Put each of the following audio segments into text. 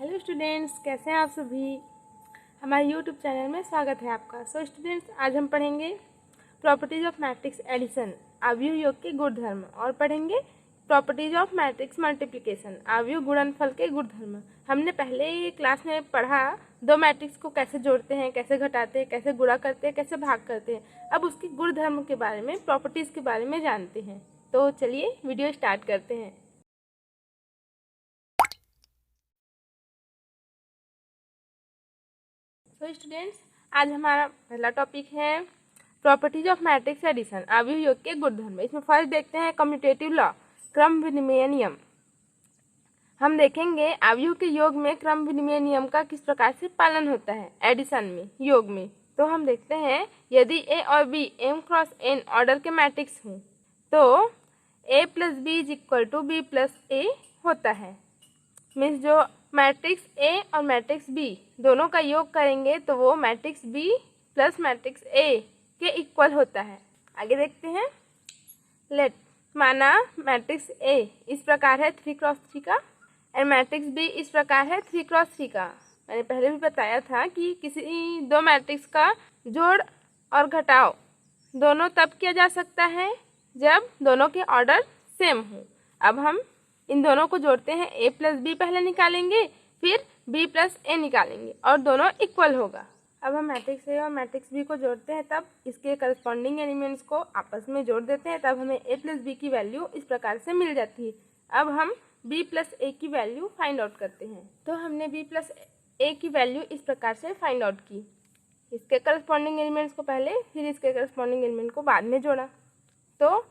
Hello students, कैसे हैं आप सभी। हमारे यूट्यूब चैनल में स्वागत है आपका। सो स्टूडेंट्स, आज हम पढ़ेंगे प्रॉपर्टीज ऑफ मैट्रिक्स एडिशन, अवयव योग के गुणधर्म, और पढ़ेंगे प्रॉपर्टीज ऑफ मैट्रिक्स मल्टीप्लिकेशन, अवयव गुणनफल के गुणधर्म। हमने पहले क्लास में पढ़ा दो मैट्रिक्स को कैसे जोड़ते हैं, कैसे घटाते हैं, कैसे गुणा करते हैं, कैसे भाग करते हैं। अब उसके गुणधर्म के बारे में, प्रॉपर्टीज के बारे में जानते हैं। तो चलिए वीडियो स्टार्ट करते हैं। तो स्टूडेंट्स, आज हमारा पहला टॉपिक है प्रॉपर्टीज ऑफ मैट्रिक्स एडिशन, अवयव योग के गुणधर्म। इसमें फर्स्ट देखते हैं कम्यूटेटिव लॉ, क्रम विनिमय नियम। हम देखेंगे अवयव के योग में क्रम विनिमय नियम का किस प्रकार से पालन होता है एडिशन में, योग में। तो हम देखते हैं, यदि ए और B m cross n order के मैट्रिक्स हों तो a plus B is equal to B plus A होता है। मीन्स जो मैट्रिक्स ए और मैट्रिक्स बी दोनों का योग करेंगे तो वो matrix B plus matrix A के इक्वल होता है। आगे देखते हैं, लेट माना मैट्रिक्स ए इस प्रकार है 3 क्रॉस 3 का, और मैट्रिक्स बी इस प्रकार है 3 क्रॉस 3 का। मैंने पहले भी बताया था कि किसी दो मैट्रिक्स का जोड़ और घटाव दोनों तब किया जा सकता है जब दोनों के ऑर्डर सेम हो। अब हम इन दोनों को जोड़ते हैं, a प्लस बी पहले निकालेंगे, फिर b प्लस ए निकालेंगे और दोनों इक्वल होगा। अब हम मैट्रिक्स ए और मैट्रिक्स बी को जोड़ते हैं, तब इसके करस्पॉन्डिंग एलिमेंट्स को आपस में जोड़ देते हैं, तब हमें a प्लस बी की वैल्यू इस प्रकार से मिल जाती है। अब हम b प्लस ए की वैल्यू फाइंड आउट करते हैं। तो हमने b प्लस ए की वैल्यू इस प्रकार से फाइंड आउट की, इसके करस्पॉन्डिंग एलिमेंट्स को पहले, फिर इसके करस्पॉन्डिंग एलिमेंट को बाद में जोड़ा। तो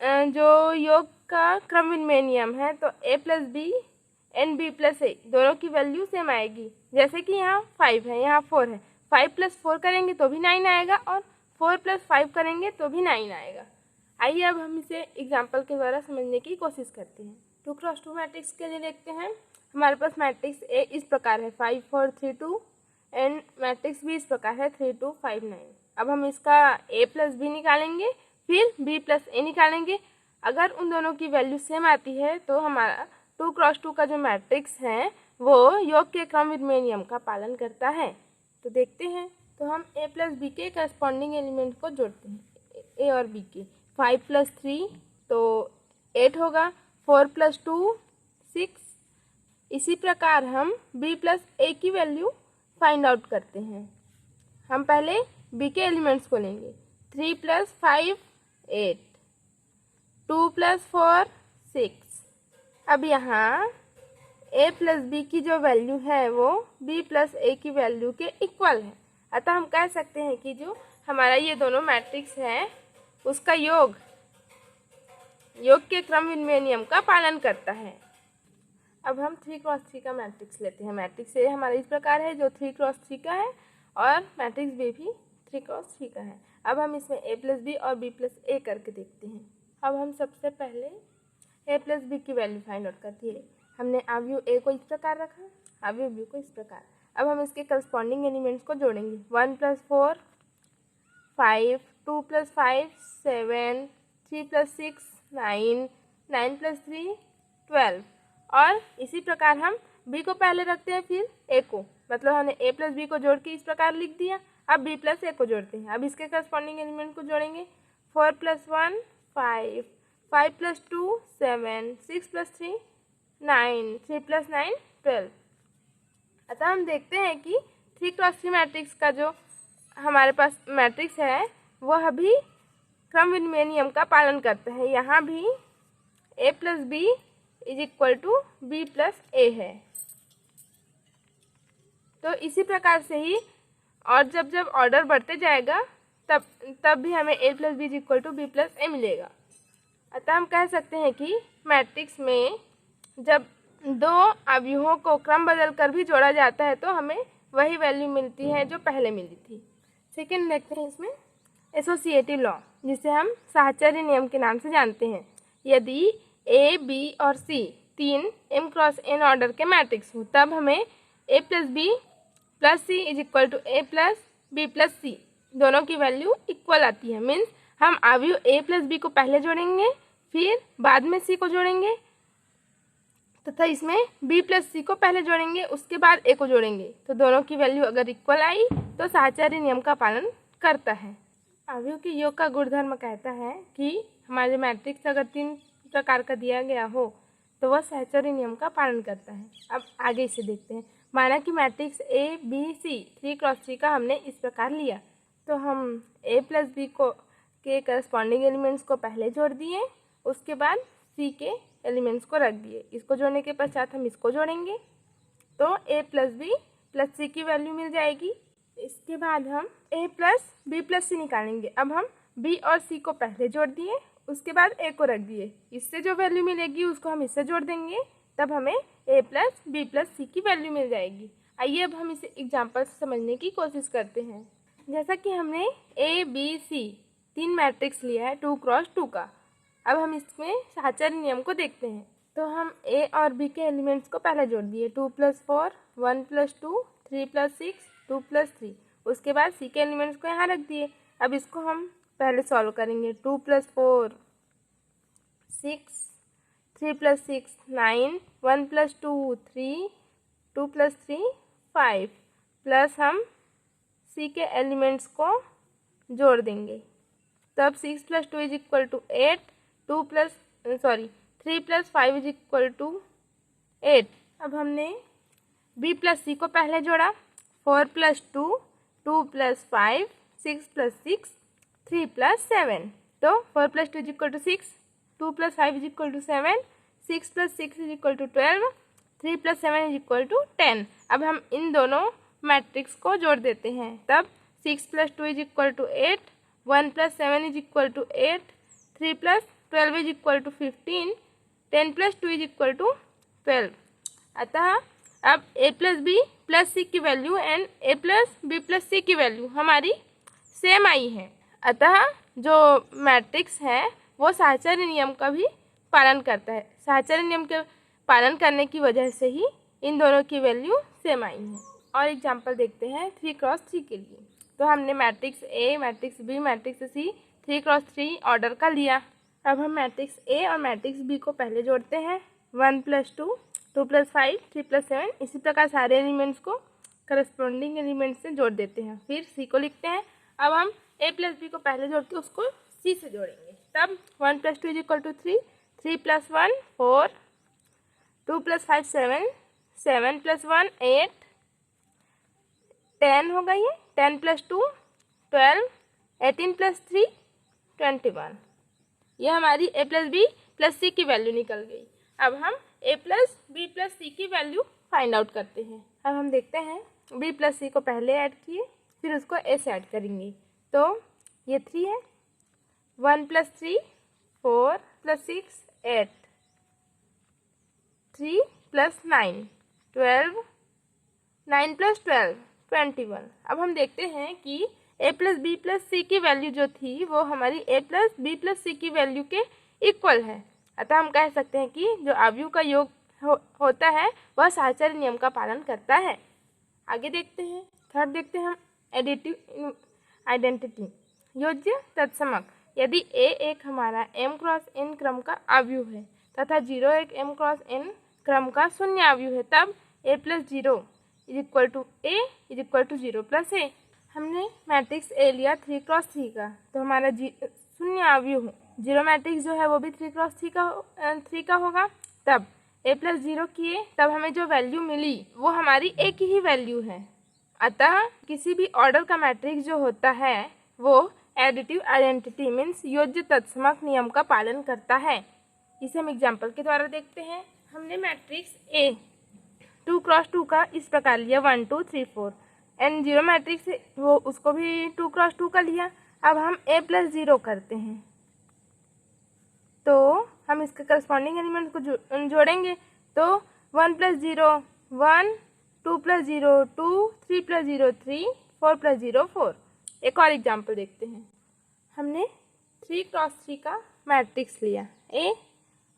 जो योग का क्रम विनिमय नियम है, तो a plus B and b plus A दोनों की वैल्यू सेम आएगी। जैसे कि यहाँ 5 है, यहाँ 4 है, 5 प्लस 4 करेंगे तो भी 9 आएगा, और 4 प्लस 5 करेंगे तो भी 9 आएगा। आइए अब हम इसे एग्जाम्पल के द्वारा समझने की कोशिश करते हैं। 2 क्रॉस 2 मैट्रिक्स के लिए देखते हैं। हमारे पास मैट्रिक्स ए इस प्रकार है 5 4 3 2, एंड मैट्रिक्स बी इस प्रकार है 3 2 5 9। अब हम इसका a प्लस बी निकालेंगे, फिर b प्लस ए निकालेंगे। अगर उन दोनों की वैल्यू सेम आती है तो हमारा 2 क्रॉस 2 का जो मैट्रिक्स है वो योग के क्रम विनिमय नियम का पालन करता है। तो देखते हैं, तो हम a प्लस बी के करस्पॉन्डिंग एलिमेंट को जोड़ते हैं, a और b के। 5 प्लस 3 तो 8 होगा, 4 प्लस 2 6। इसी प्रकार हम b प्लस ए की वैल्यू फाइंड आउट करते हैं। हम पहले b के एलिमेंट्स को लेंगे, 3 प्लस 5 8, 2 प्लस 4 6। अब यहाँ a प्लस बी की जो वैल्यू है वो b प्लस ए की वैल्यू के इक्वल है। अतः हम कह सकते हैं कि जो हमारा ये दोनों मैट्रिक्स है उसका योग के क्रम विनिमय नियम का पालन करता है। अब हम 3 क्रॉस 3 का मैट्रिक्स लेते हैं। मैट्रिक्स ए हमारा इस प्रकार है जो 3 क्रॉस 3 का है, और मैट्रिक्स बी भी 3 क्रॉस 3 का है। अब हम इसमें a प्लस बी और b प्लस ए करके देखते हैं। अब हम सबसे पहले a प्लस बी की वैल्यू फाइंड आउट करती है। हमने अवयव a को इस प्रकार रखा, अवयव b को इस प्रकार। अब हम इसके करस्पॉन्डिंग एलिमेंट्स को जोड़ेंगे, 1 प्लस 4 5, 2 प्लस 5 7, 3 प्लस 6 9, 9 प्लस 3 12। और इसी प्रकार हम b को पहले रखते हैं, फिर a को, मतलब हमने a प्लस बी को जोड़ के इस प्रकार लिख दिया। अब b प्लस ए को जोड़ते हैं। अब इसके करस्पॉन्डिंग एलिमेंट को जोड़ेंगे, 4 प्लस 1 5, 5 प्लस 2 7, 6 प्लस 3 9, 3 प्लस 9 12। अतः हम देखते हैं कि 3 क्रॉस 3 मैट्रिक्स का जो हमारे पास मैट्रिक्स है वह भी क्रम विनिमय नियम का पालन करता है। यहाँ भी a plus B is equal to B plus A है। तो इसी प्रकार से ही, और जब ऑर्डर बढ़ते जाएगा तब भी हमें a plus B is equal to B plus A मिलेगा। अतः हम कह सकते हैं कि मैट्रिक्स में जब दो अवयवों को क्रम बदल कर भी जोड़ा जाता है तो हमें वही वैल्यू मिलती है जो पहले मिली थी। सेकेंड देखते हैं इसमें एसोसिएटिव लॉ, जिसे हम साहचर्य नियम के नाम से जानते हैं। यदि a, b और c तीन m क्रॉस n ऑर्डर के मैट्रिक्स हो, तब हमें a plus B plus C is equal to a plus B plus C दोनों की वैल्यू इक्वल आती है। मीन्स हम अवयव a प्लस बी को पहले जोड़ेंगे, फिर बाद में c को जोड़ेंगे, तथा इसमें बी प्लस सी को पहले जोड़ेंगे, उसके बाद ए को जोड़ेंगे। तो दोनों की वैल्यू अगर इक्वल आई तो साहचर्य नियम का पालन करता है। अवयव के योग का गुणधर्म कहता है कि हमारे मैट्रिक्स अगर 3 प्रकार का दिया गया हो तो वह साहचर्य नियम का पालन करता है। अब आगे इसे देखते हैं। माना कि matrix A B C 3x3 का हमने इस प्रकार लिया, तो हम ए प्लस बी को के करस्पॉन्डिंग एलिमेंट्स को पहले जोड़ दिए, उसके बाद सी के एलिमेंट्स को रख दिए। इसको जोड़ने के पश्चात हम इसको जोड़ेंगे तो ए प्लस बी प्लस सी की वैल्यू मिल जाएगी। इसके बाद हम ए प्लस बी प्लस सी निकालेंगे। अब हम बी और सी को पहले जोड़ दिए, उसके बाद ए को रख दिए। इससे जो वैल्यू मिलेगी उसको हम इससे जोड़ देंगे, तब हमें ए प्लस बी प्लस सी की वैल्यू मिल जाएगी। आइए अब हम इसे एग्जाम्पल से समझने की कोशिश करते हैं। जैसा कि हमने ए बी सी 3 मैट्रिक्स लिया है 2x2 का। अब हम इसमें साहचर्य नियम को देखते हैं। तो हम ए और बी के एलिमेंट्स को पहले जोड़ दिए, 2 + 4 1 + 2 3 + 6 2 + 3। उसके बाद सी के एलिमेंट्स को यहाँ रख दिए। अब इसको हम पहले सॉल्व करेंगे। 2 + 4 6 3 + 6 9 1 + 2 3 2 + 3 5 प्लस हम सी के एलिमेंट्स को जोड़ देंगे। तब 6 + 2 = 8 3 + 5 = 8। अब हमने बी प्लस सी को पहले जोड़ा, 4 + 2 2 + 5 6 + 6 3 + 7। तो 4 + 2 = 6 2 + 5 = 7 6 + 6 = 12 3 + 7 = 10। अब हम इन दोनों मैट्रिक्स को जोड़ देते हैं। तब 6 + 2 = 8 1 + 7 = 8 3 + 12 = 15 10 + 2 = 12। अतः अब A plus B plus C की value and A plus B plus C की वैल्यू हमारी सेम आई है। अतः जो मैट्रिक्स है वो साहचर्य नियम का भी पालन करता है। साहचर्य नियम के पालन करने की वजह से ही इन दोनों की वैल्यू सेम आई है। और एग्जांपल देखते हैं 3x3 के लिए। तो हमने matrix A matrix B matrix C 3x3 order का लिया। अब हम मैट्रिक्स ए और मैट्रिक्स बी को पहले जोड़ते हैं, 1 + 2 2 + 5 3 + 7। इसी प्रकार सारे एलिमेंट्स को करस्पॉन्डिंग एलिमेंट्स से जोड़ देते हैं। फिर सी को लिखते हैं। अब हम ए प्लस बी को पहले जोड़ के उसको सी से जोड़ेंगे। तब 1 + 2 = 3 3 + 1 4 2 + 5 7 7 + 1 8 10 हो गई है। 10 + 2 12 18 + 3 21। यह हमारी ए प्लस बी प्लस सी की वैल्यू निकल गई। अब हम A plus B plus C की वैल्यू फाइंड आउट करते हैं। अब हम देखते हैं बी प्लस सी को पहले ऐड किए, फिर उसको ए से ऐड करेंगे। तो ये 3 है, 1 + 3 4 + 6 8 3 + 9 12 9 + 12 21। अब हम देखते हैं कि A plus B plus C की वैल्यू जो थी वो हमारी ए प्लस बी प्लस सी की वैल्यू के इक्वल है। अतः हम कह सकते हैं कि जो अवयव का योग होता है वह साहचर्य नियम का पालन करता है। आगे देखते हैं, थर्ड देखते हैं हम एडिटिव आइडेंटिटी योज्य तत्समक। यदि ए एक हमारा m×n क्रम का अवयव है तथा 0 एक m×n क्रम का शून्य अवयव है, तब a + 0 = a = 0 + a। हमने मैट्रिक्स ए लिया 3x3 का, तो हमारा शून्य अवयव 0 मैट्रिक्स जो है वो भी 3x3 का होगा। तब a + 0 किए, तब हमें जो वैल्यू मिली वो हमारी a की ही वैल्यू है। अतः किसी भी ऑर्डर का मैट्रिक्स जो होता है वो एडिटिव आइडेंटिटी मीन्स योज्य तत्समक नियम का पालन करता है। इसे हम एग्जाम्पल के द्वारा देखते हैं। हमने मैट्रिक्स ए 2x2 का इस प्रकार लिया 1 2 3 4 एंड 0 मैट्रिक्स वो उसको भी 2x2 का लिया। अब हम a + 0 करते हैं, तो हम इसके करस्पॉन्डिंग एलिमेंट्स को जोड़ेंगे। तो 1 + 0 1 2 + 0 2 3 + 0 3 4 + 0 4। एक और एग्जाम्पल देखते हैं। हमने 3x3 का मैट्रिक्स लिया ए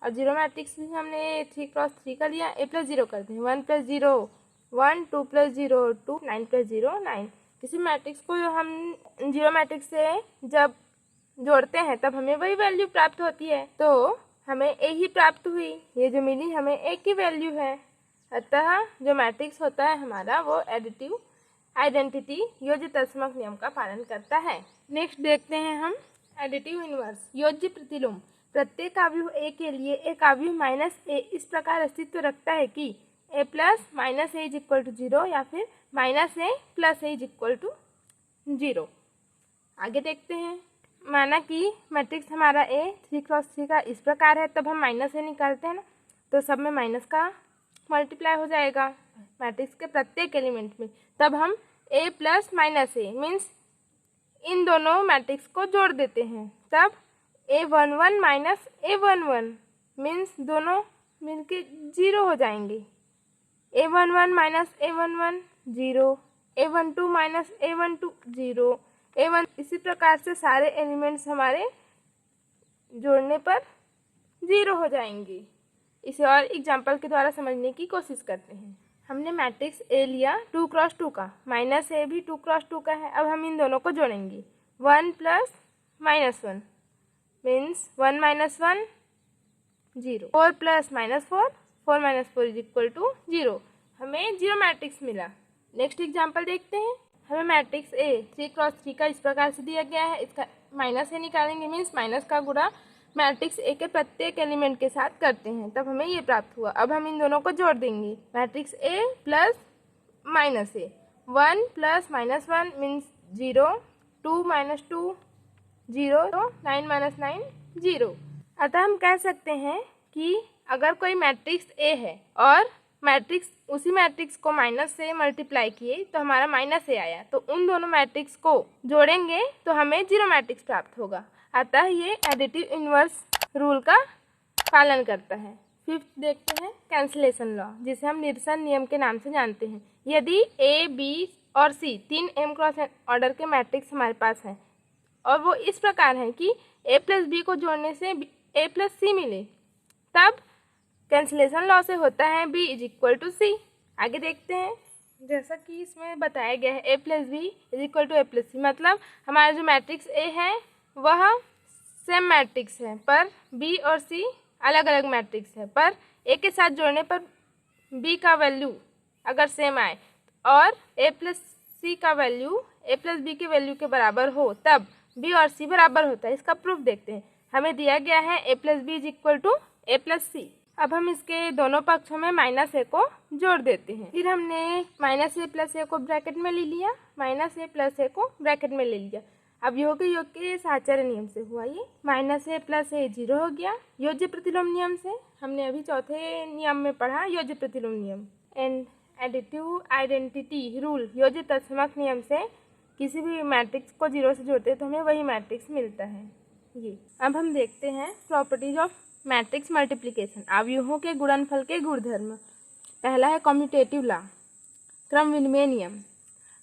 और 0 मैट्रिक्स भी हमने 3x3 का लिया। a + 0 करते हैं, 1 + 0 1 2 + 0 2 9 + 0 9। किसी मैट्रिक्स को हम 0 मैट्रिक्स से जब जोड़ते हैं तब हमें वही वैल्यू प्राप्त होती है। तो हमें ए ही प्राप्त हुई, ये जो मिली हमें ए की वैल्यू है। अतः जो मैट्रिक्स होता है हमारा वो एडिटिव आइडेंटिटी योज्य तत्समक नियम का पालन करता है। नेक्स्ट देखते हैं हम एडिटिव इनवर्स योज्य प्रतिलोम। प्रत्येक आव्यूह ए के लिए एक आव्यूह माइनस ए इस प्रकार अस्तित्व रखता है कि A plus minus A is equal to 0 या फिर minus A plus A is equal to 0। आगे देखते हैं, माना कि मैट्रिक्स हमारा ए 3×3 का इस प्रकार है, तब हम माइनस ए निकालते हैं ना, तो सब में माइनस का मल्टीप्लाई हो जाएगा मैट्रिक्स के प्रत्येक एलिमेंट में। तब हम A plus minus A means इन दोनों मैट्रिक्स को जोड़ देते हैं, तब A11 माइनस A11 मीन्स दोनों मिलके 0 हो जाएंगे। A11 minus A11 0, A12 minus A12 0, A1 इसी प्रकार से सारे एलिमेंट्स हमारे जोड़ने पर 0 हो जाएंगे। इसे और एग्जाम्पल के द्वारा समझने की कोशिश करते हैं। हमने मैट्रिक्स ए लिया 2×2 का, माइनस ए भी 2×2 का है। अब हम इन दोनों को जोड़ेंगे, 1 plus -1 means 1 minus 1 0, 4 plus -4 4 minus 4 is equal to 0। हमें 0 मैट्रिक्स मिला। नेक्स्ट एग्जाम्पल देखते हैं। हमें मैट्रिक्स ए 3×3 का इस प्रकार से दिया गया है, इसका माइनस ए निकालेंगे मीन्स माइनस का गुणा मैट्रिक्स ए के प्रत्येक एलिमेंट के साथ करते हैं, तब हमें ये प्राप्त हुआ। अब हम इन दोनों को जोड़ देंगे, matrix A plus minus A, 1 plus -1 means 0, 2 minus 2 0, तो 9 माइनस 9 0। अतः हम कह सकते हैं कि अगर कोई मैट्रिक्स ए है और मैट्रिक्स उसी मैट्रिक्स को माइनस से मल्टीप्लाई किए तो हमारा माइनस ए आया, तो उन दोनों मैट्रिक्स को जोड़ेंगे तो हमें 0 मैट्रिक्स प्राप्त होगा। अतः ये एडिटिव इनवर्स रूल का पालन करता है। फिफ्थ देखते हैं कैंसिलेशन लॉ, जिसे हम निरसन नियम के नाम से जानते हैं। यदि ए बी और सी 3 m×n ऑर्डर के मैट्रिक्स हमारे पास हैं और वो इस प्रकार हैं कि a प्लस बी को जोड़ने से a प्लस सी मिले, तब कैंसिलेशन लॉ से होता है b इज इक्वल टू सी। आगे देखते हैं, जैसा कि इसमें बताया गया है a plus B is equal to a plus C, मतलब हमारा जो मैट्रिक्स a है वह सेम मैट्रिक्स है पर b और c अलग अलग मैट्रिक्स है, पर a के साथ जोड़ने पर b का वैल्यू अगर सेम आए और a प्लस सी का वैल्यू a प्लस बी के वैल्यू के बराबर हो, तब b और c बराबर होता है। इसका प्रूफ देखते हैं। हमें दिया गया है a plus B is equal to a plus C. अब हम इसके दोनों पक्षों में माइनस ए को जोड़ देते हैं। फिर हमने माइनस ए प्लस ए को ब्रैकेट में ले लिया, माइनस ए प्लस ए को ब्रैकेट में ले लिया। अब योग के साहचर्य नियम से हुआ ये, माइनस ए प्लस ए 0 हो गया। योज्य प्रतिलोम नियम से हमने अभी चौथे नियम में पढ़ा योज्य प्रतिलोम नियम। एंड एडिटिव आइडेंटिटी रूल योज्य तत्समक नियम से किसी भी मैट्रिक्स को 0 से जोड़ते हैं तो हमें वही मैट्रिक्स मिलता है ये। अब हम देखते हैं प्रॉपर्टीज ऑफ मैट्रिक्स मल्टीप्लिकेशन, अवयवों के गुणनफल के गुणधर्म। पहला है कम्यूटेटिव लॉ, क्रम विनिमय नियम।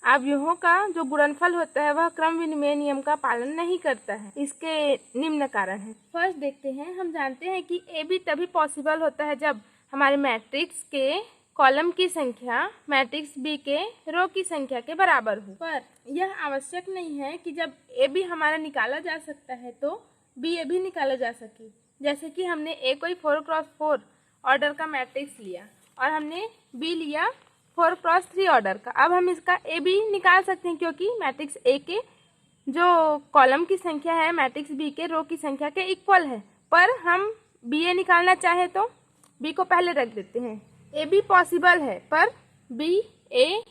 अवयवों का जो गुणनफल होता है वह क्रम विनिमय नियम का पालन नहीं करता है। इसके निम्न कारण है। फर्स्ट देखते हैं, हम जानते हैं कि ए बी तभी पॉसिबल होता है जब हमारे मैट्रिक्स के कॉलम की संख्या मैट्रिक्स बी के रो की संख्या के बराबर हो, पर यह आवश्यक नहीं है कि जब ए बी हमारा निकाला जा सकता है तो बी ए भी निकाला जा सके। जैसे कि हमने ए कोई 4×4 ऑर्डर का मैट्रिक्स लिया और हमने बी लिया 4×3 ऑर्डर का। अब हम इसका ए बी निकाल सकते हैं क्योंकि मैट्रिक्स ए के जो कॉलम की संख्या है मैट्रिक्स बी के रो की संख्या के इक्वल है, पर हम बी ए निकालना चाहे तो बी को पहले रख देते हैं। ए बी पॉसिबल है पर बी ए,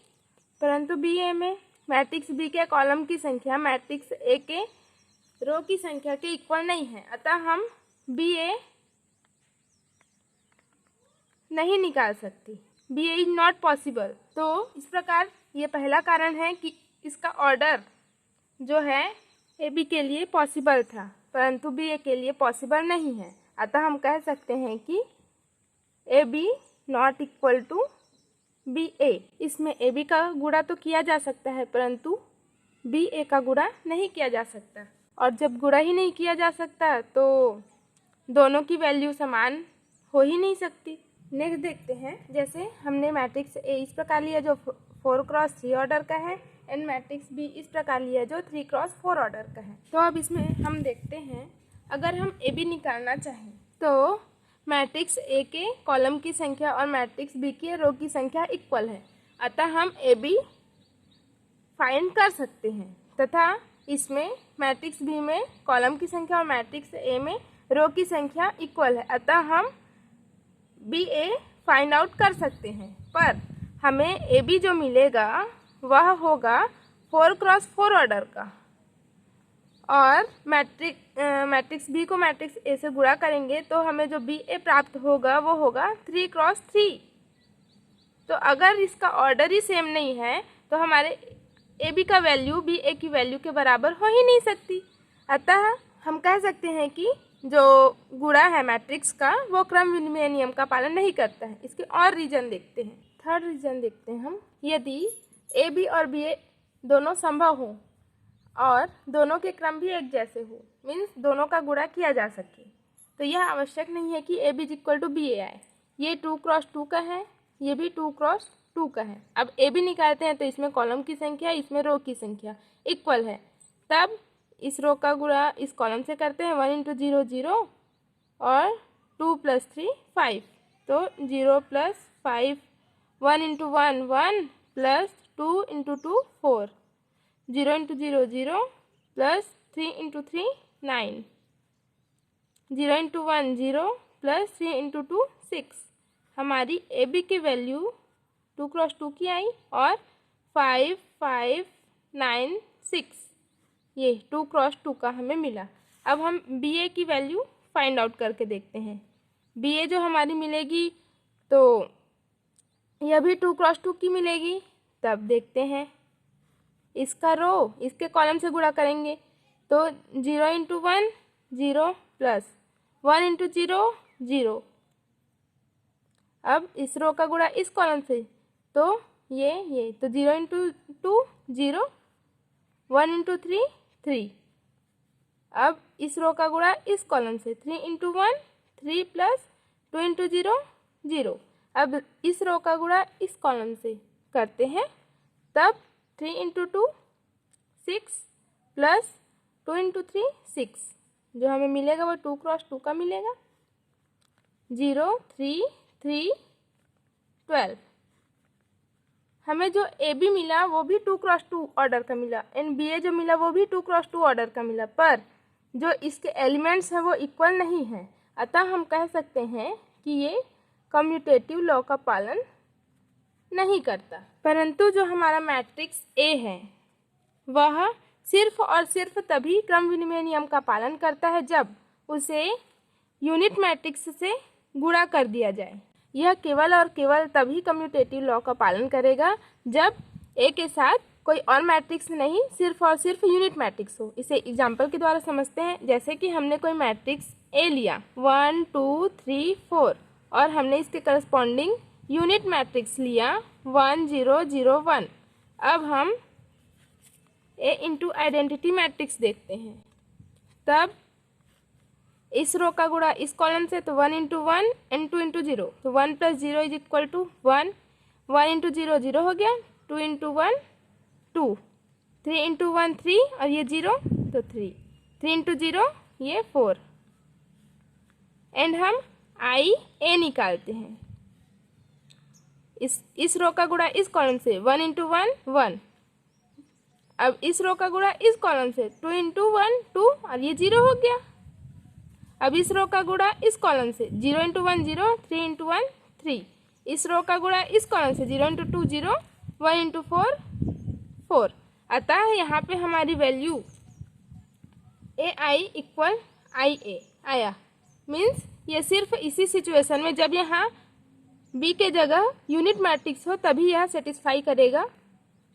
परंतु बी ए में मैट्रिक्स बी के कॉलम की संख्या मैट्रिक्स ए के रो की संख्या के इक्वल नहीं है, अतः हम बी ए नहीं निकाल सकती। B A is not possible. तो इस प्रकार ये पहला कारण है कि इसका ऑर्डर जो है ए बी के लिए पॉसिबल था परंतु बी ए के लिए पॉसिबल नहीं है। अतः हम कह सकते हैं कि A B not equal to B A. इसमें ए बी का गुणा तो किया जा सकता है परंतु बी ए का गुणा नहीं किया जा सकता, और जब गुणा ही नहीं किया जा सकता तो दोनों की वैल्यू समान हो ही नहीं सकती। नेक्स्ट देखते हैं, जैसे हमने मैट्रिक्स ए इस प्रकार लिया जो 4×3 ऑर्डर का है एंड मैट्रिक्स बी इस प्रकार लिया जो 3×4 ऑर्डर का है। तो अब इसमें हम देखते हैं, अगर हम ए बी निकालना चाहें तो मैट्रिक्स ए के कॉलम की संख्या और मैट्रिक्स बी की रो की संख्या इक्वल है, अतः हम ए बी फाइंड कर सकते हैं तथा इसमें मैट्रिक्स बी में कॉलम की संख्या और मैट्रिक्स ए में रो की संख्या इक्वल है, अतः हम बी ए फाइंड आउट कर सकते हैं। पर हमें ए बी जो मिलेगा वह होगा 4x4 ऑर्डर का, और मैट्रिक्स बी को मैट्रिक्स ए से गुणा करेंगे तो हमें जो बी ए प्राप्त होगा वो होगा 3x3। तो अगर इसका ऑर्डर ही सेम नहीं है तो हमारे ए बी का वैल्यू बी ए की वैल्यू के बराबर हो ही नहीं सकती, अतः हम कह सकते हैं कि जो गुणा है मैट्रिक्स का वो क्रम विनिमय नियम का पालन नहीं करता है। इसके और रीजन देखते हैं। थर्ड रीजन देखते हैं हम, यदि ए बी और बी ए दोनों संभव हो और दोनों के क्रम भी एक जैसे हो, मीन्स दोनों का गुणा किया जा सके, तो यह आवश्यक नहीं है कि A B equal to B A आए। ये 2x2 का है, ये भी 2x2 का है। अब ए बी निकालते हैं तो इसमें कॉलम की संख्या, इसमें रो की संख्या इक्वल है, तब इस रो का गुणा इस कॉलम से करते हैं। 1 × 0 0 और 2 + 3 5, तो 0 + 5, 1 × 1 1 + 2 × 2 4, 0 × 0 0 + 3 × 3 9, 0 × 1 0 + 3 × 2 6। हमारी ए बी की वैल्यू 2x2 की आई और 5 5 9 6, ये 2x2 का हमें मिला। अब हम बी ए की वैल्यू फाइंड आउट करके देखते हैं। बी ए जो हमारी मिलेगी तो यह भी 2x2 की मिलेगी। तब देखते हैं इसका रो इसके कॉलम से गुणा करेंगे तो 0 × 1 0 + 1 × 0 0। अब इस रो का गुणा इस कॉलम से तो ये तो 0 × 2 0, 1 × 3 3। अब इस रो का गुणा इस कॉलम से 3 × 1 3 + 2 × 0 0। अब इस रो का गुणा इस कॉलम से करते हैं, तब 3 × 2 6 + 2 × 3 6, जो हमें मिलेगा वो 2x2 का मिलेगा। 0 3 3 12। हमें जो ए बी मिला वो भी 2x2 ऑर्डर का मिला, एंड बी ए जो मिला वो भी 2x2 ऑर्डर का मिला, पर जो इसके एलिमेंट्स हैं वो इक्वल नहीं है, अतः हम कह सकते हैं कि ये कम्यूटेटिव लॉ का पालन नहीं करता। परंतु जो हमारा मैट्रिक्स ए है वह सिर्फ और सिर्फ तभी क्रम विनिमय नियम का पालन करता है जब उसे यूनिट मैट्रिक्स से गुणा कर दिया जाए। यह केवल और केवल तभी कम्यूटेटिव लॉ का पालन करेगा जब ए के साथ कोई और मैट्रिक्स नहीं, सिर्फ और सिर्फ यूनिट मैट्रिक्स हो। इसे एग्जाम्पल के द्वारा समझते हैं। जैसे कि हमने कोई मैट्रिक्स ए लिया 1 2 3 4 और हमने इसके करस्पॉन्डिंग यूनिट मैट्रिक्स लिया 1 0 0 1। अब हम ए इंटू आइडेंटिटी मैट्रिक्स देखते हैं, तब इस रो का गुणा इस कॉलम से तो 1 × 1 एंड 2 × 0, तो 1 + 0 = 1, 1 × 0 0 हो गया, 2 × 1 2, 3 × 1 3 और ये 0 तो 3, 3 × 0 ये 4, एंड हम आई ए निकालते हैं। इस रो का गुणा इस कॉलम से 1 × 1 1। अब इस रो का गुणा इस कॉलम से 2 × 1 2 और ये 0 हो गया। अब इस रो का गुणा इस कॉलम से 0 × 1 0, 3 × 1 3। इस रो का गुणा इस कॉलम से 0 × 2 0, 1 × 4 4। अतः यहाँ पे हमारी वैल्यू ए आई इक्वल आई ए आया। मीन्स ये सिर्फ इसी सिचुएशन में जब यहाँ बी के जगह यूनिट मैट्रिक्स हो तभी यह सेटिस्फाई करेगा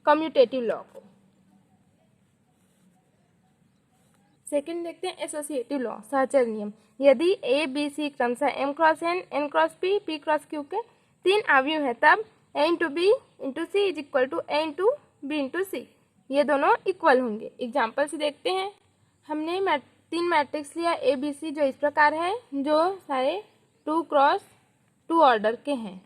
कम्यूटेटिव लॉ को। सेकंड देखते हैं एसोसिएटिव लॉ, सहचर नियम। यदि ए बी सी क्रमशः m × n n × p p × q के 3 अवयव हैं तब a × b × c = a × b × c, ये दोनों इक्वल होंगे। एग्जाम्पल से देखते हैं। हमने 3 मैट्रिक्स लिया ए बी सी जो इस प्रकार है, जो सारे 2x2 ऑर्डर के हैं।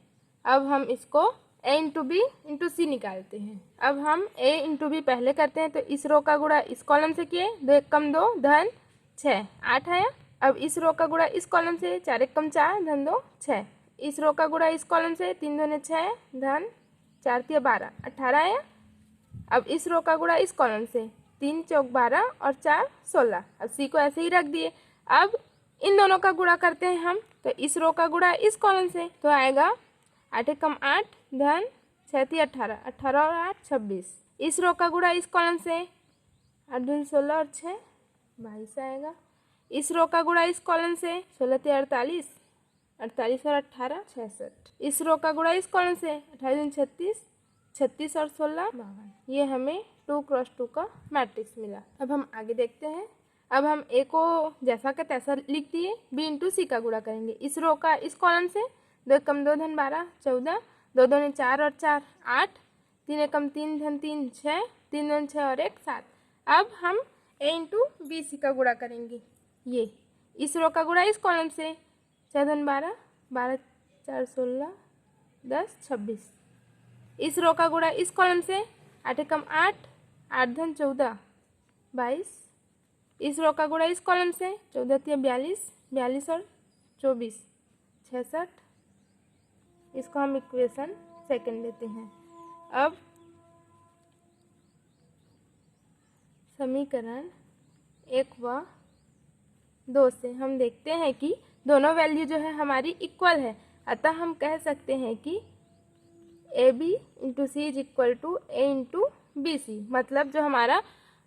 अब हम इसको a × b × c निकालते हैं। अब हम a × b पहले करते हैं, तो इस रो का गुणा इस कॉलम से किए, 2 × 1 = 2 धन 6 8 आया, अब इस रो का गुणा इस कॉलम से, 4 एक कम 4 धन 2 6। इस रो का गुणा इस कॉलम से, 3 दूने 6 धन 4 तिया 12 18 आया। अब इस रो का गुणा इस कॉलम से, 3 चौक 12 और 4 16। अब सी को ऐसे ही रख दिए। अब इन दोनों का गुणा करते हैं हम, तो इस रो का गुणा इस कॉलम से तो आएगा 8 एक कम 8 धन 6 तिया 18 18 और 8 26। इस रो का गुणा इस कॉलम से, 8 दूनी 16 और 6 22 आएगा। इस रो का गुणा इस कॉलम से, 16 तिया 48 48 और 18 66। इस रो का गुणा इस कॉलम से, 28 दूनी 36 36 और 16 52। ये हमें 2 क्रॉस 2 का मैट्रिक्स मिला। अब हम आगे देखते हैं। अब हम ए को जैसा का तैसा लिख दिए, बी इंटू सी का गुणा करेंगे। इस रो का इस कॉलम से, 2 एकम 2 धन 12 14 2 दूनी 4 और 4 8 3 एकम 3 धन 3 6 3 दूनी 6 और 1 7। अब हम ए इंटू बी सी का गुणा करेंगे। ये इस रो का गुणा इस कॉलम से, 6 धन 12 12 4 16 10 26। इस रो का गुणा इस कॉलम से, 8 एकम 8 8 धन 14 22। इस रो का गुणा इस कॉलम से, 14 तिया 42 42 और 24 66। इसको हम इक्वेशन सेकंड लेते हैं। अब समीकरण 1 व 2 से हम देखते हैं कि दोनों वैल्यू जो है हमारी इक्वल है, अतः हम कह सकते हैं कि A B into C is equal to A into B C. मतलब जो हमारा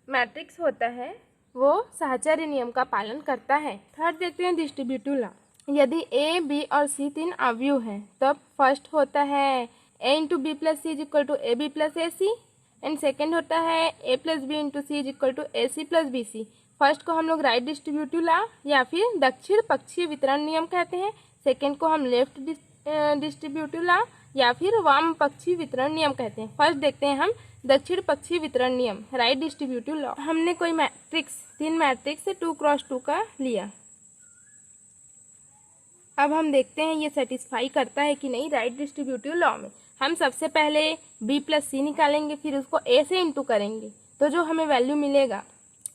मैट्रिक्स होता है वो साहचर्य नियम का पालन करता है। थर्ड देखते हैं डिस्ट्रीब्यूटिव लॉ। यदि ए बी और सी 3 अवयव हैं तब फर्स्ट होता है A into B plus C is equal to A B plus A C, and second होता है A plus B into C is equal to A C plus B C. First को हम लोग राइट डिस्ट्रीब्यूटिव लॉ या फिर दक्षिण पक्षीय वितरण नियम कहते हैं। सेकेंड को हम लेफ्ट डिस्ट्रीब्यूटिव लॉ या फिर वाम पक्षी वितरण नियम कहते हैं। फर्स्ट देखते हैं हम दक्षिण पक्षी वितरण नियम, राइट डिस्ट्रीब्यूटिव लॉ। हमने कोई मैट्रिक्स 3 मैट्रिक्स से 2 क्रॉस 2 का लिया। अब हम देखते हैं ये सेटिस्फाई करता है कि नहीं राइट डिस्ट्रीब्यूटिव लॉ में। हम सबसे पहले b प्लस सी निकालेंगे, फिर उसको a से इंटू करेंगे तो जो हमें वैल्यू मिलेगा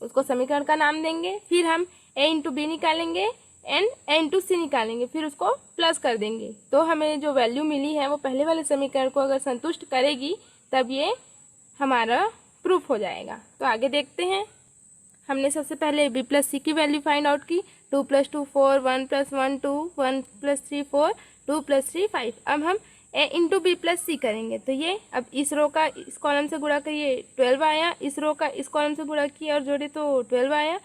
उसको समीकरण का नाम देंगे। फिर हम a इंटू बी निकालेंगे एंड a इंटू सी निकालेंगे, फिर उसको प्लस कर देंगे तो हमें जो वैल्यू मिली है वो पहले वाले समीकरण को अगर संतुष्ट करेगी तब ये हमारा प्रूफ हो जाएगा। तो आगे देखते हैं। हमने सबसे पहले b प्लस सी की वैल्यू फाइंड आउट की। 2 + 2 4 1 + 1 2 1 + 3 4 2 + 3 5। अब हम a इंटू बी प्लस सी करेंगे तो ये अब इस रो का इस कॉलम से गुणा करिए 12 आया, इस रो का इस कॉलम से गुणा किया और जोड़े तो 12 आया,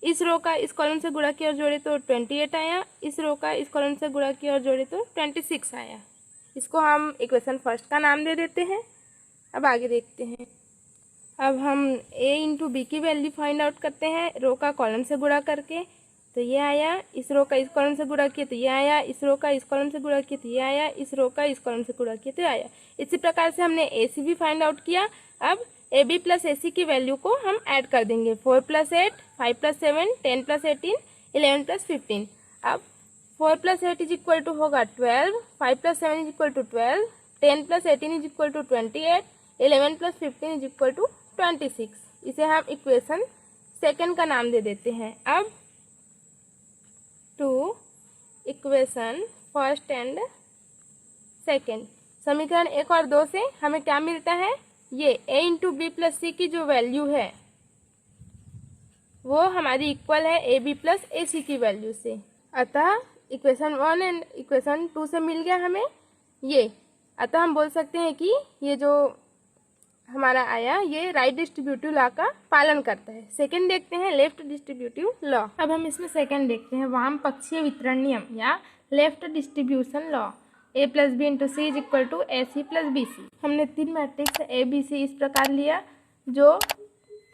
इस रो का इस कॉलम से गुणा किया और जोड़े तो 28 आया, इस रो का इस कॉलम से गुणा किया और जोड़े तो 26 आया। इसको हम इक्वेशन फर्स्ट का नाम दे देते हैं। अब आगे देखते हैं। अब हम a इंटू बी की वैल्यू फाइंड आउट करते हैं रो का कॉलम से गुणा करके, तो ये आया, इस रो का इस कॉलम से गुणा किया तो ये आया, इस रो का इस कॉलम से गुणा किया तो ये आया, इस रो का इस कॉलम से गुणा किया तो आया। इसी प्रकार से हमने ए सी भी फाइंड आउट किया। अब ए बी प्लस ए सी की वैल्यू को हम ऐड कर देंगे। 4 + 8 5 + 7 10 + 18 11 + 15। अब 4 + 8 इज इक्वल टू होगा 12, 5 + 7 is equal to 12, 10 + 18 is equal to 28, 11 + 15 is equal to 26। इसे हम इक्वेशन सेकंड का नाम दे देते हैं। अब two equation first and second, समीकरण 1 और 2 से हमें क्या मिलता है, ये a into B plus C की जो वैल्यू है वो हमारी इक्वल है ए बी प्लस ए सी की वैल्यू से। अतः इक्वेशन 1 एंड इक्वेशन 2 से मिल गया हमें ये। अतः हम बोल सकते हैं कि ये जो हमारा आया ये राइट डिस्ट्रीब्यूटिव लॉ का पालन करता है। सेकंड देखते हैं लेफ्ट डिस्ट्रीब्यूटिव लॉ। अब हम इसमें सेकंड देखते हैं वाम पक्षीय वितरण नियम या left distribution law. a plus B into C is equal to A C plus B C. हमने 3 मैट्रिक्स ए बी सी इस प्रकार लिया जो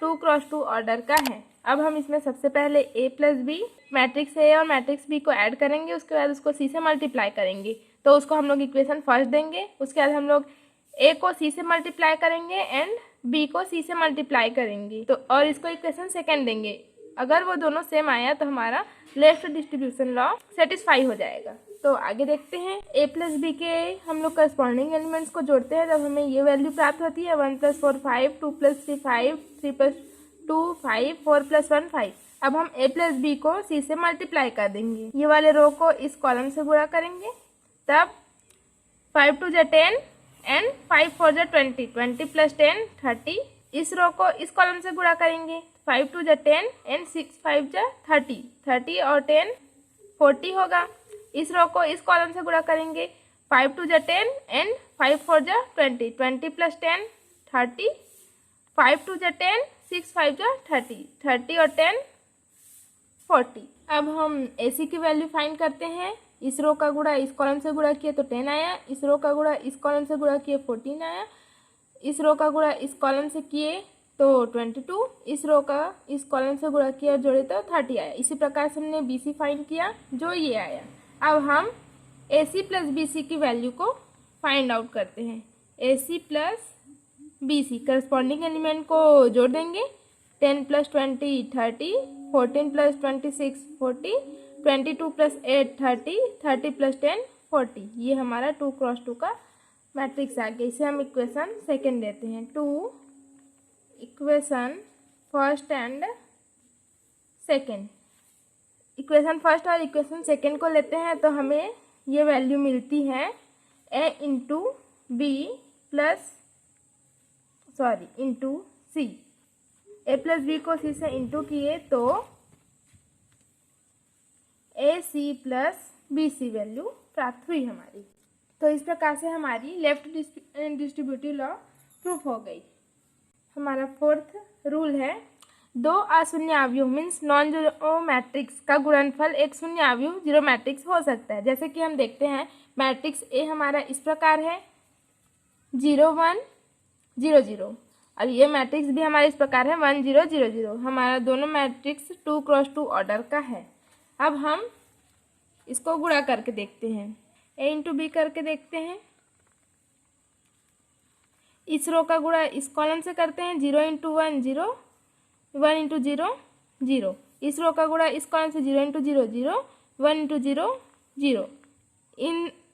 2 क्रॉस 2 ऑर्डर का है। अब हम इसमें सबसे पहले a plus B matrix A और मैट्रिक्स बी को ऐड करेंगे, उसके बाद उसको सी से मल्टीप्लाई करेंगे तो उसको हम लोग इक्वेशन फर्स्ट देंगे। उसके बाद हम लोग a को c से मल्टीप्लाई करेंगे एंड b को c से मल्टीप्लाई करेंगे तो और इसको इक्वेशन सेकंड देंगे। अगर वो दोनों सेम आया तो हमारा लेफ्ट डिस्ट्रीब्यूशन लॉ सेटिस्फाई हो जाएगा। तो आगे देखते हैं a प्लस बी के हम लोग करस्पॉन्डिंग एलिमेंट्स को जोड़ते हैं तब हमें ये वैल्यू प्राप्त होती है 1 + 4 5 2 + 3 5 3 + 2 5 4 + 1 5। अब हम a प्लस बी को c से मल्टीप्लाई कर देंगे। ये वाले रो को इस कॉलम से गुणा करेंगे, तब 5 2 जा 10 एंड 5 4 जा 20, 20 प्लस 10 30। इस रो को इस कॉलम से गुणा करेंगे, 5 2 जा 10 एंड 6 5 जा 30, 30 और 10 40 होगा। इस रो को इस कॉलम से गुणा करेंगे, 5 2 जा 10 एंड 5 4 जा 20, 20 प्लस 10 30, 5 2 जा 10, 6 5 जा 30, 30 और 10 40। अब हम AC की वैल्यू फाइंड करते हैं। इस रो का गुणा इस कॉलम से गुणा किए तो 10 आया, इस रो का गुणा इस कॉलम से गुणा किए 14 आया, इस रो का गुणा इस कॉलम से किए तो 22, इस रो का इस कॉलम से गुणा किया और जोड़े तो 30 आया। इसी प्रकार से हमने BC फाइंड किया जो ये आया। अब हम AC प्लस BC की वैल्यू को फाइंड आउट करते हैं। AC plus BC corresponding element को जोड़ देंगे, 10 प्लस 20 30, 14 प्लस 26 40, 22 प्लस 8 30, 30 प्लस 10 40। ये हमारा 2 क्रॉस 2 का मैट्रिक्स आ गया। इसे हम इक्वेशन सेकेंड देते हैं। 2 equation first and second, equation first और इक्वेशन सेकेंड को लेते हैं तो हमें ये वैल्यू मिलती है a into B plus into C. a plus B को c से इंटू किए तो AC प्लस BC वैल्यू प्राप्त हुई हमारी। तो इस प्रकार से हमारी लेफ्ट डिस्ट्रीब्यूटिव लॉ प्रूफ हो गई। हमारा फोर्थ रूल है, दो अशून्य अवयव मीन्स नॉन जीरो मैट्रिक्स का गुणनफल एक शून्य अवयव जीरो मैट्रिक्स हो सकता है। जैसे कि हम देखते हैं मैट्रिक्स A हमारा इस प्रकार है 0 1 0 0, और ये मैट्रिक्स भी हमारा इस प्रकार है 1 0 0 0। हमारा दोनों मैट्रिक्स 2 क्रॉस 2 ऑर्डर का है। अब हम इसको गुणा करके देखते हैं, A इंटू बी करके देखते हैं। इस रो का गुणा इस कॉलम से करते हैं, 0 इंटू 1 0, 1 इंटू 0 0। इस रो का गुणा इस कॉलम से 0 इंटू 0 0, 1 इंटू 0 0।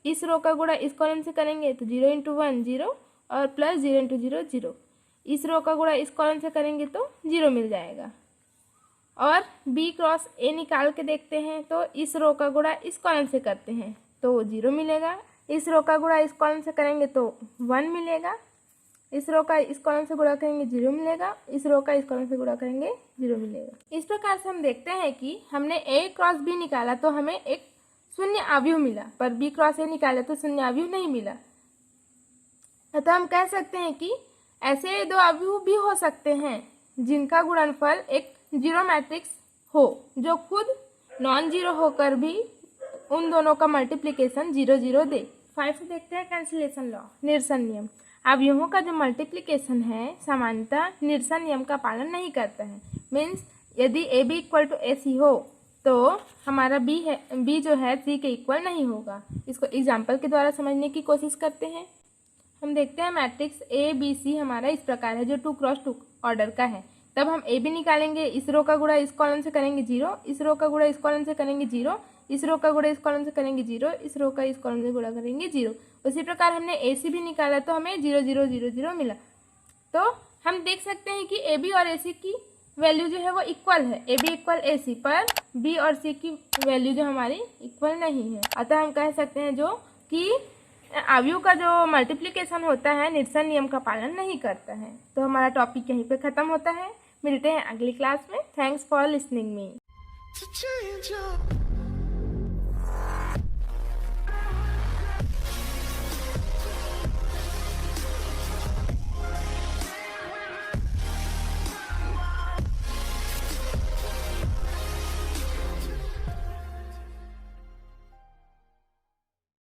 इस रो का गुणा इस कॉलम से करेंगे तो 0 इंटू 1 0 और प्लस 0 इंटू 0 0। इस रो का गुणा इस कॉलम से करेंगे तो 0 मिल जाएगा। और B क्रॉस A निकाल के देखते हैं तो इस रो का गुणा इस कॉलम से करते हैं तो 0 मिलेगा। इस रो का गुणा इस कॉलम से करेंगे तो 1 मिलेगा। इस रो का इस कॉलम से गुणा करेंगे 0 मिलेगा। इस रो का इस कॉलम से गुणा करेंगे 0 मिलेगा। इस प्रकार से हम देखते हैं कि हमने A क्रॉस B निकाला तो हमें एक शून्य अवयव मिला, पर B क्रॉस A निकाला तो शून्य अवयव नहीं मिला। अतः हम कह सकते हैं कि ऐसे दो अवयव भी हो सकते हैं जिनका गुणनफल एक जीरो मैट्रिक्स हो, जो खुद नॉन जीरो होकर भी उन दोनों का मल्टीप्लिकेशन 0 0 दे। 5 से देखते हैं कैंसिलेशन लॉ, निरसन नियम। अवयवों का जो मल्टीप्लिकेशन है सामान्यतः निरसन नियम का पालन नहीं करता है। मीन्स यदि AB इक्वल टू AC हो तो हमारा B जो है C के इक्वल नहीं होगा। इसको एग्जाम्पल के द्वारा समझने की कोशिश करते हैं। हम देखते हैं मैट्रिक्स ABC हमारा इस प्रकार है जो 2 क्रॉस 2 ऑर्डर का है। तब हम AB निकालेंगे, इस रो का गुणा इस कॉलम से करेंगे 0, इस रो का गुणा इस कॉलम से करेंगे 0, इस रो का गुणा इस कॉलम से करेंगे 0, इस रो का इस कॉलम से गुणा करेंगे 0। उसी प्रकार हमने AC भी निकाला तो हमें 0 0 0 0 मिला। तो हम देख सकते हैं कि AB और AC की वैल्यू जो है वो इक्वल है, AB इक्वल AC, पर B और C की वैल्यू जो हमारी इक्वल नहीं है। अतः हम कह सकते हैं जो कि अवयव का जो मल्टीप्लिकेशन होता है निरसन नियम का पालन नहीं करता है। तो हमारा टॉपिक यहीं पे ख़त्म होता है। मिलते हैं अगली क्लास में। Thanks for listening me.